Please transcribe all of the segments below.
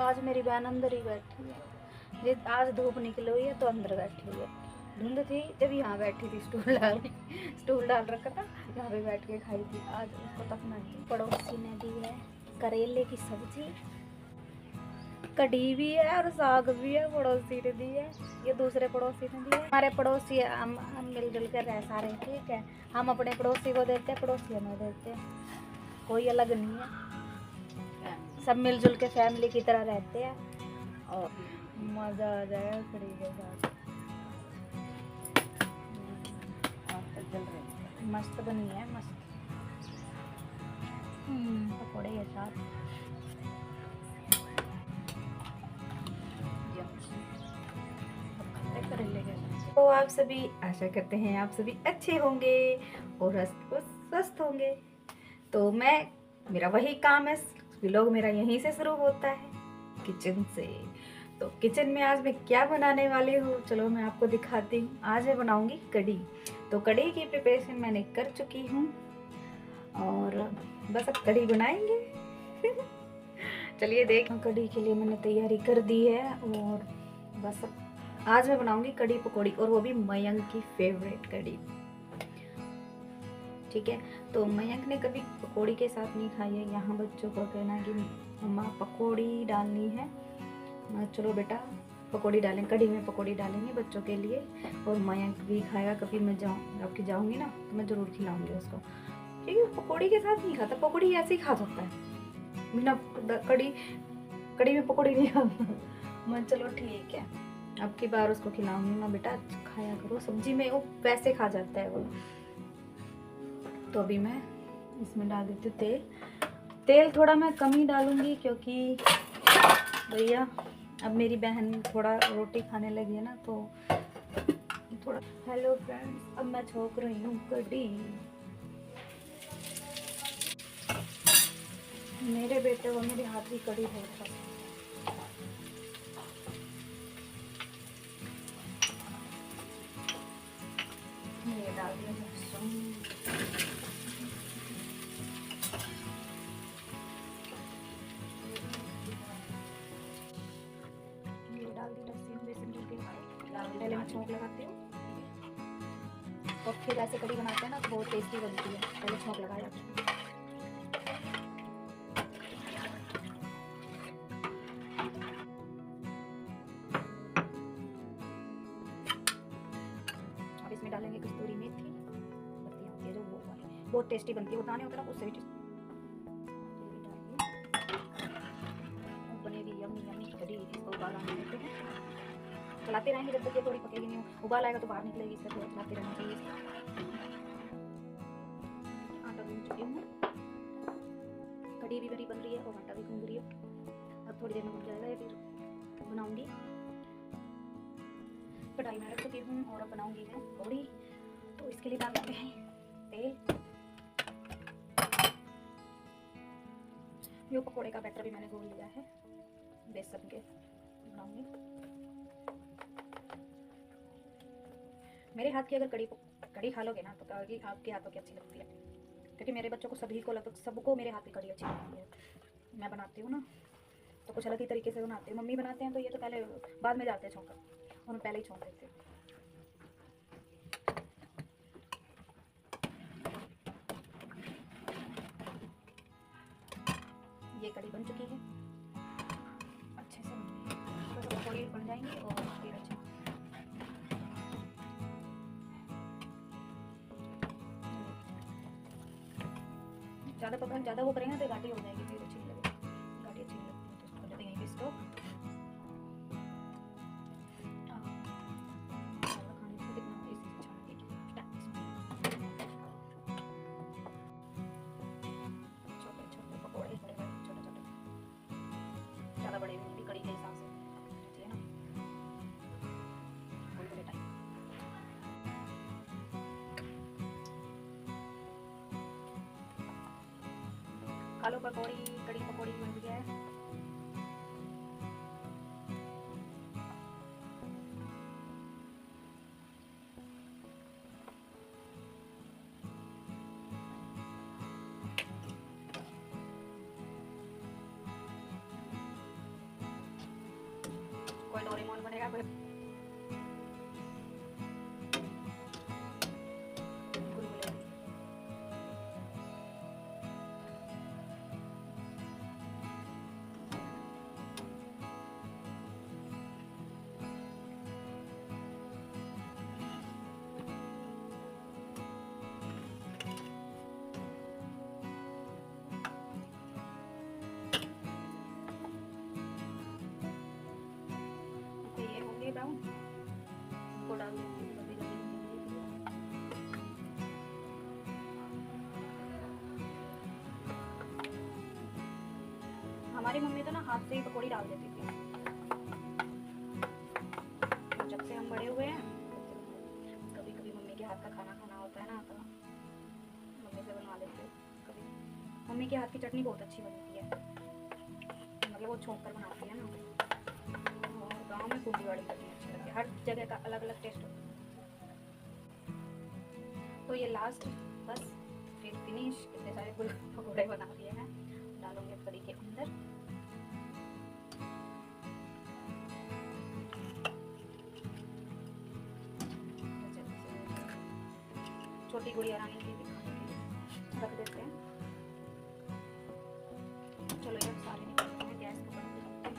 आज मेरी बहन अंदर ही बैठी है। ये आज धूप निकली हुई है तो अंदर बैठी हुई है। धुंध थी जब यहाँ बैठी थी, स्टूल डाल रखा था, यहाँ पे बैठ के खाई थी। आज उसको तक नहीं। पड़ोसी ने दी है करेले की सब्जी, कढ़ी भी है और साग भी है, पड़ोसी ने दी है। ये दूसरे पड़ोसी ने दी है। हमारे पड़ोसी हम मिलजुल कर रह सारे, ठीक है। हम अपने पड़ोसी को देते हैं, पड़ोसी हमें देते हैं, कोई अलग नहीं है, सब मिलजुल के फैमिली की तरह रहते हैं और मज़ा आ जाएगा कढ़ी के साथ। मस्त बनी है, मस्त। पकौड़े के साथ करेले के साथ। तो आप सभी, आशा करते हैं आप सभी अच्छे होंगे और स्वस्थ होंगे। तो मेरा वही काम है, व्लॉग मेरा यहीं से शुरू होता है, किचन से। तो किचन में आज मैं क्या बनाने वाली हूँ, चलो मैं आपको दिखाती हूँ। आज मैं बनाऊंगी कढ़ी। तो कढ़ी की प्रिपरेशन मैंने कर चुकी हूँ और बस अब कढ़ी बनाएंगे। चलिए देख, कढ़ी के लिए मैंने तैयारी कर दी है और बस अब आज मैं बनाऊंगी कढ़ी पकौड़ी, और वो भी मयंक की फेवरेट कढ़ी, ठीक है। तो मयंक ने कभी पकौड़ी के साथ नहीं खाई है। यहाँ बच्चों को कहना कि मम्मा पकौड़ी डालनी है, चलो बेटा पकौड़ी डालें, कढ़ी में पकौड़ी डालेंगे बच्चों के लिए। और मयंक भी खाएगा, कभी मैं आपकी जाऊँगी ना तो मैं ज़रूर खिलाऊंगी उसको, क्योंकि पकौड़ी के साथ नहीं खाता, पकौड़ी ऐसे ही खा सकता है, बिना कढ़ी में पकौड़ी नहीं खाता। मैं चलो ठीक है, अब की बार उसको खिलाऊंगी ना बेटा, खाया करो, सब्जी में वो वैसे खा जाता है वो। तो अभी मैं इसमें डाल देती हूँ तेल थोड़ा मैं कम ही डालूंगी, क्योंकि भैया अब मेरी बहन थोड़ा रोटी खाने लगी है ना, तो थोड़ा। हेलो फ्रेंड्स, अब मैं छोंक रही हूँ कढ़ी। मेरे बेटे को मेरे हाथ की कढ़ी बहुत पसंद है। ये डाल दिया लहसुन, ये डाल दी लहसुन, बेसन के पहले मैं छौंक लगाती हूँ और फिर ऐसे कढ़ी बनाते हैं ना तो बहुत टेस्टी बनती है। पहले छौंक लगाया, अब इसमें डालेंगे कस्तूरी मेथी, पत्तियाँ होती है जो वो वाली, बहुत टेस्टी बनती है, वो दाने होते हैं ना उससे भी टेस्टी बनेगी। यम्मी यम्मी कढ़ी। इसको उबाल आने देते हैं, चलाते रहेंगे जब तक ये थोड़ी पकेगी नहीं, उबाल आएगा तो बाहर निकलेगी, इसका थोड़ा चलाते रहना चाहिए। आटा गूंद चुकी हूँ, कढ़ी भी मेरी बन रही है और आटा भी गूंद रही है। अब थोड़ी देर में बन जाएगा ये, फिर बनाऊंगी। कढ़ाई में रख चुकी हूँ और अब बनाऊंगी मैं पकौड़ी। तो इसके लिए डाल देते हैं तेल। ये पकौड़े का बैटर भी मैंने घोल लिया है, बेसन के बनाऊंगी। मेरे हाथ की अगर कढ़ी खा लोगे ना तो कहोगे आपके हाथों की अच्छी लगती है, क्योंकि मेरे बच्चों को सभी को लगभग सबको मेरे हाथ की कढ़ी अच्छी लगती है। मैं बनाती हूँ ना तो कुछ अलग ही तरीके से बनाती हूँ। मम्मी बनाते हैं तो ये तो पहले बाद में जाते हैं छौंका, और मैं पहले ही छौंक देती हूँ। ये कढ़ी बन चुकी है, अच्छे से तो पकौड़ी बन जाएंगी और फिर अच्छा। ज़्यादा वो करेंगे तो घाटी हो जाएगी, फिर अच्छी नहीं लगेगी, घाटी अच्छी नहीं लगती है। तो इसको कर देते हैं यहीं पे स्टॉप। ज़्यादा बड़े भी कड़ी के हिसाब से, ठीक है ना। थोड़ी टाइम खा लो पकौड़ी, कड़ी पकौड़ी बन गया है। कोई डोरेमोन बनेगा, कोई गुलगुले। ये होंगे ब्राउन, को डाल देती हूँ कभी कभी। हमारी मम्मी तो ना हाथ से ही पकौड़ी डाल देती थी। जब से हम बड़े हुए हैं, कभी कभी मम्मी के हाथ का खाना खाना होता है ना, तो मम्मी से बनवा लेते हैं कभी। मम्मी के हाथ की चटनी बहुत अच्छी बनती है, मतलब वो छोंक कर बनाती है ना। और गाँव में खूबी वाली चटनी अच्छी लगती है, हर जगह का अलग अलग टेस्ट होता है। तो ये लास्ट बस फिर फिनिश, इतने सारे पकौड़े बना दिए हैं, डालूंगे कड़ी के अंदर। छोटी गुड़िया रानी की भी खाने के लिए रख देते हैं। चलो ये सारे निकालते हैं, गैस को बंद करते हैं।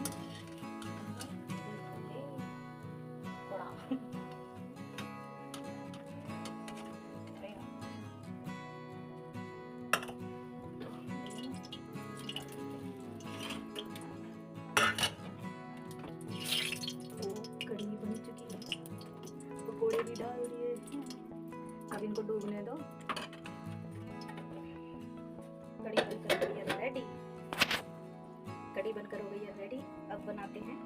कड़ी बन चुकी है, पकौड़े भी डाल दिए, अब इनको डूबने दो। कड़ी बनकर हो गई है रेडी, कड़ी बनकर हो गई है रेडी। अब बनाते हैं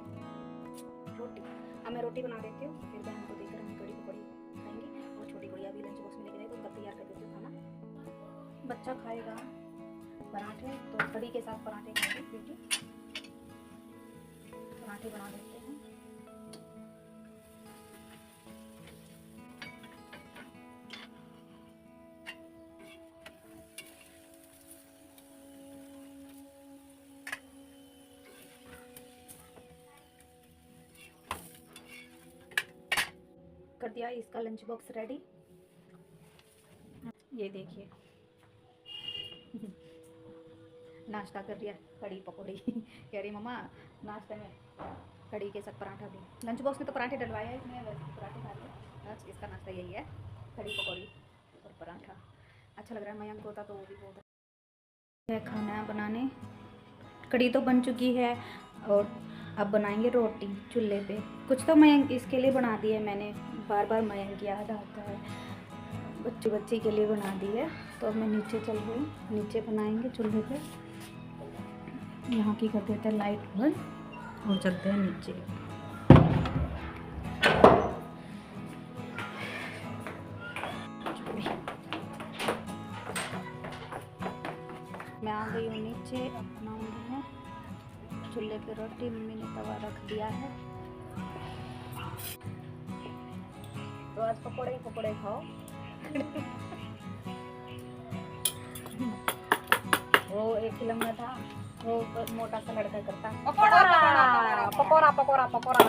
रोटी। अब मैं रोटी बना देती हूँ, फिर बहन को देकर हम कड़ी पकौड़ी खाएंगे। और छोटी गुड़िया भी लंच बॉक्स में लेके जाएगी, तो तब तैयार कर देती हूँ खाना। बच्चा खाएगा पराठे, तो कड़ी के साथ पराठे खाएगी बेटी। पराठे बना देते हैं। कर दिया इसका लंच बॉक्स रेडी। ये देखिए नाश्ता कर दिया, कड़ी पकौड़ी। कह रही मम्मा नाश्ते में कड़ी के साथ पराठा भी। लंच बॉक्स में तो पराठे डलवाया है इसमें, वैसे पराठे खा लिए। आज इसका नाश्ता यही है, कड़ी पकौड़ी और पराठा। अच्छा लग रहा है, मयंक होता तो वो भी बहुत है खाना बनाने। कड़ी तो बन चुकी है और अब बनाएंगे रोटी चूल्हे पे। कुछ तो मयंक इसके लिए बना दी है मैंने, बार बार मयंक याद आता है, बच्ची के लिए बना दी है। तो अब मैं नीचे चल गई, नीचे बनाएंगे चूल्हे पे। यहाँ की कर देते हैं लाइट बंद और चलते हैं नीचे। मैं आ गई हूँ नीचे, बनाऊंगी मैं चूल्हे पे रोटी। मम्मी ने तवा रख दिया है, तो आज पकौड़े ही पकौड़े खाओ। वो एक फिल्म में था, वो मोटा सा लड़का करता पकौड़ा पकौड़ा पकौड़ा पकौड़ा,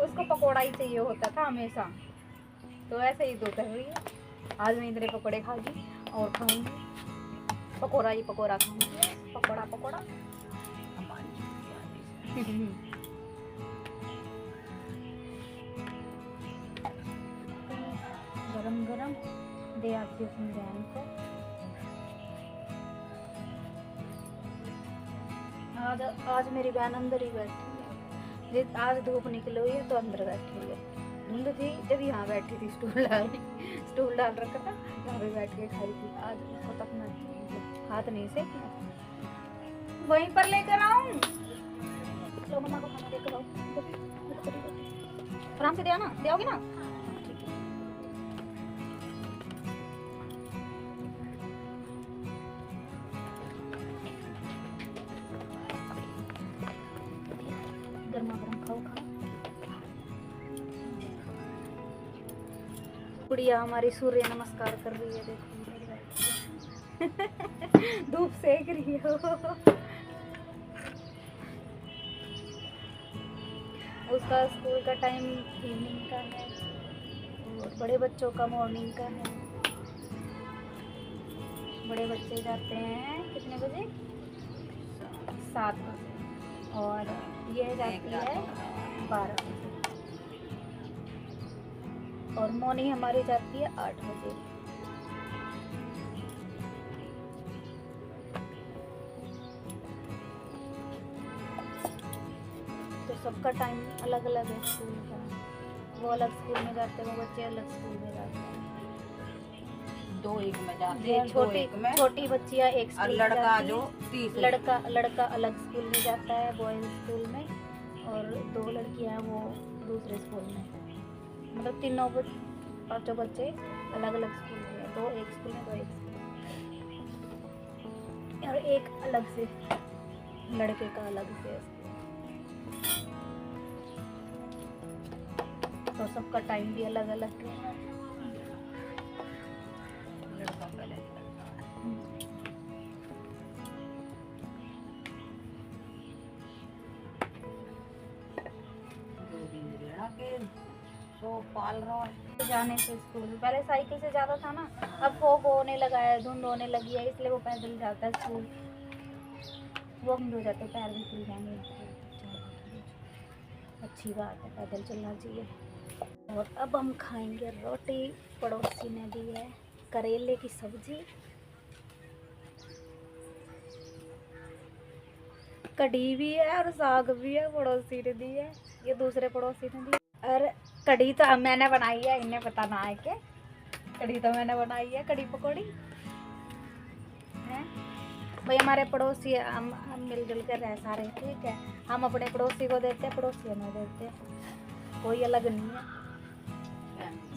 उसको पकौड़ा ही चाहिए होता था हमेशा। तो ऐसे ही तो कर रही है, आज मैं इतने पकौड़े खाऊंगी और खाऊंगी, पकौड़ा ही पकौड़ा खाऊंगी, पकौड़ा पकौड़ा। गरम गरम दे आती हूँ अपनी बहन को। आज मेरी बहन अंदर ही बैठी है, आज धूप निकली हुई है तो अंदर बैठी हुई है। धुंध थी जब यहाँ बैठी थी, स्टूल डाल रखा था, यहाँ पे बैठ के खाई थी। आज उसको तो अपना हाथ नहीं से वहीं पर लेकर आऊं। लो मम्मा को खाना देकर आओ, आराम से दे आना, दे आओगी ना? गर्मा गर्म खाओ खाओ। गुड़िया हमारी सूर्य नमस्कार कर रही है, देखो धूप सेक रही हो। उसका स्कूल का टाइम इवनिंग का है और बड़े बच्चों का मॉर्निंग का है। बड़े बच्चे जाते हैं कितने बजे? 7 बजे और ये जाती है 12 बजे और मॉर्निंग हमारी जाती है 8 बजे। तो सबका टाइम अलग अलग है स्कूल का। वो अलग स्कूल में जाते हैं, वो बच्चे अलग स्कूल में जाते हैं। 2 एक में जाते ये हैं, 2 एक में। छोटी बच्चियाँ एक और स्कूल में लड़का जाती जो है। तीसरे लड़का अलग स्कूल में जाता है बॉयज स्कूल में और 2 लड़कियाँ हैं वो दूसरे स्कूल में। मतलब तीनों पाँचों बच्चे अलग अलग स्कूल में हैं। 2 एक स्कूल में, 2 एक स्कूल में और एक अलग से लड़के का अलग से स्कूल। तो सबका टाइम भी अलग अलग है। लड़का पहले सो पाल रहा है। जाने से स्कूल पहले साइकिल से जाता था ना, अब फॉग होने लगा है, धुंध होने लगी है, इसलिए वो पैदल जाता है स्कूल। वो हम हो जाते पैर भी खुल जाएंगे। अच्छी बात है, पैदल चलना चाहिए। और अब हम खाएंगे रोटी। पड़ोसी ने दी है करेले की सब्जी, कढ़ी भी है और साग भी है। पड़ोसी ने दी है, ये दूसरे पड़ोसी ने दी। और कढ़ी तो मैंने बनाई है, इन्हें पता ना है के कढ़ी तो मैंने बनाई है। कढ़ी पकौड़ी है भाई। हमारे पड़ोसी हम मिलजुल कर रह सारे, ठीक है। हम अपने पड़ोसी को देते हैं, पड़ोसी हमें देते हैं। कोई अलग नहीं है,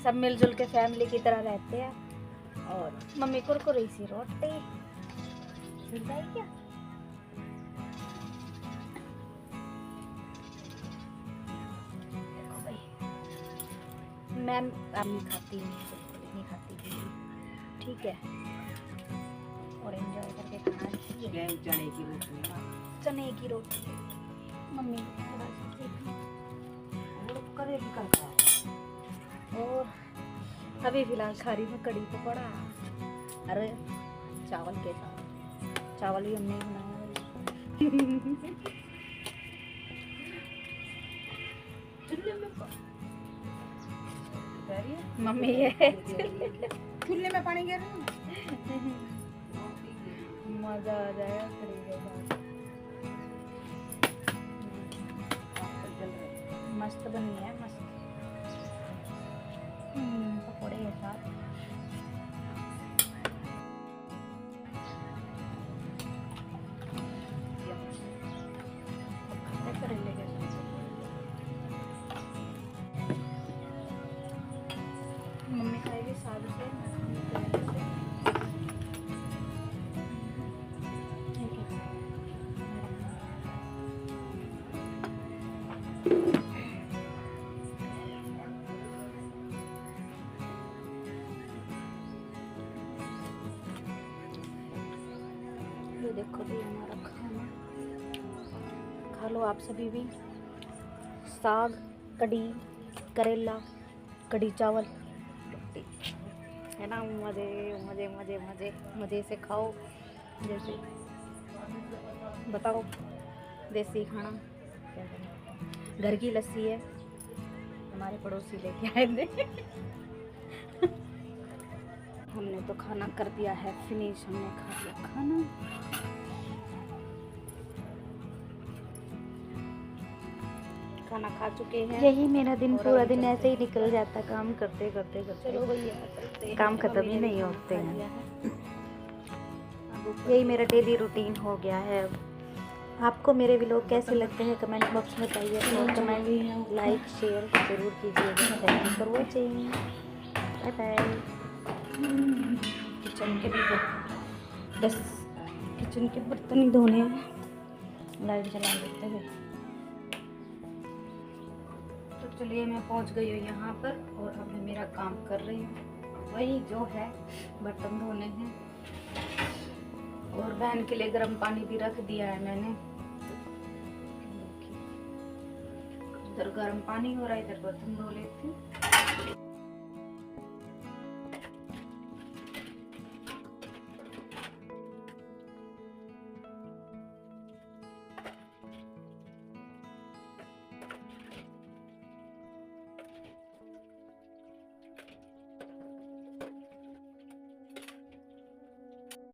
सब मिलजुल के फैमिली की तरह रहते हैं। और मम्मी कुरकुरी सी रोटी मिल जाए क्या? देखो भाई, मैं नहीं खाती नहीं खाती, ठीक है। और एंजॉय करके खाना चाहिए। चने की रोटी, चने की रोटी मम्मी थोड़ा करेगी कल का। और अभी फिलहाल खा रही हूँ कढ़ी पकौड़ा। अरे चावल के साथ, चावल भी हमने बनाया मम्मी है चूल्हे में पानी गिर मजा आ जाएगा कढ़ी के साथ। मस्त बनी है, मस्त पकौड़े के साथ। करेले के साथ मम्मी खाएगी साग से, ये देखो भी हमारा खाना। खा लो आप सभी भी। साग, कढ़ी, करेला, कढ़ी चावल, रोटी, है ना। मज़े मज़े मज़े मज़े मज़े से खाओ। जैसे बताओ, देसी खाना क्या करें। घर की लस्सी है, हमारे पड़ोसी लेके आए थे हमने तो खाना कर दिया है फिनिश, हमने खा लिया खाना। खाना खा चुके हैं। यही मेरा दिन, पूरा दिन ऐसे ही निकल जाता, काम करते करते करते। चलो भैया, काम खत्म ही नहीं होते हैं। यही मेरा डेली रूटीन हो गया है। आपको मेरे व्लॉग कैसे लगते हैं कमेंट बॉक्स में बताइए और कमेंट लाइक शेयर ज़रूर कीजिएगा। Thank you for watching, bye bye. Kitchen के भी बस किचन के बर्तन ही धोने हैं, लाइट जला देते हैं। तो चलिए, मैं पहुंच गई हूँ यहाँ पर और अब मैं मेरा काम कर रही हूँ। वही जो है, बर्तन धोने हैं और बहन के लिए गर्म पानी भी रख दिया है मैंने। उधर गर्म पानी हो रहा है, इधर बर्तन धो लेती हूँ।